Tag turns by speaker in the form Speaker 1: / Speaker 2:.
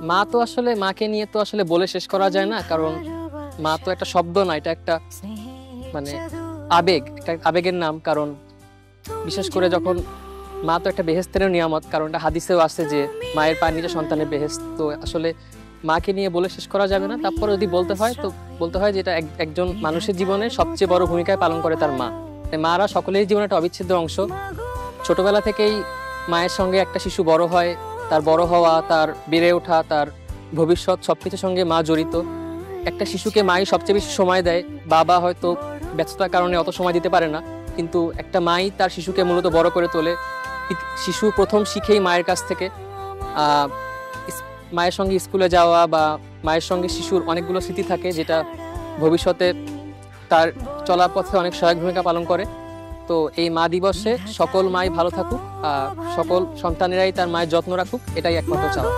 Speaker 1: মা তো আসলে মাকে নিয়ে তো আসলে বলে শেষ করা যায় না, কারণ মা তো একটা শব্দ না, এটা একটা মানে আবেগ, একটা আবেগের নাম। কারণ বিশেষ করে যখন মা তো একটা বেহেস্তের নিয়ামত, কারণ এটা হাদিসেও আছে যে মায়ের পায়ের নিচে সন্তানের বেহেস্ত। তো আসলে মাকে নিয়ে বলে শেষ করা যাবে না। তারপরে যদি বলতে হয় তো বলতে হয় যে এটা একজন মানুষের জীবনে সবচেয়ে বড় ভূমিকায় পালন করে তার মা। তাই মারা সকলের জীবনে একটা অবিচ্ছেদ্য অংশ। ছোটবেলা থেকেই মায়ের সঙ্গে একটা শিশু বড় হয়, তার বড় হওয়া, তার বেড়ে ওঠা, তার ভবিষ্যৎ সবকিছুর সঙ্গে মা জড়িত। একটা শিশুকে মাই সবচেয়ে বেশি সময় দেয়। বাবা হয়তো ব্যস্ততার কারণে অত সময় দিতে পারে না, কিন্তু একটা মাই তার শিশুকে মূলত বড় করে তোলে। শিশু প্রথম শিখেই মায়ের কাছ থেকে। আহ মায়ের সঙ্গে স্কুলে যাওয়া বা মায়ের সঙ্গে শিশুর অনেকগুলো স্মৃতি থাকে, যেটা ভবিষ্যতে তার চলার পথে অনেক সহায়ক ভূমিকা পালন করে। তো এই মা দিবসে সকল মাই ভালো থাকুক, সকল সন্তানেরাই তার মায়ের যত্ন রাখুক, এটাই একমাত্র চাওয়া।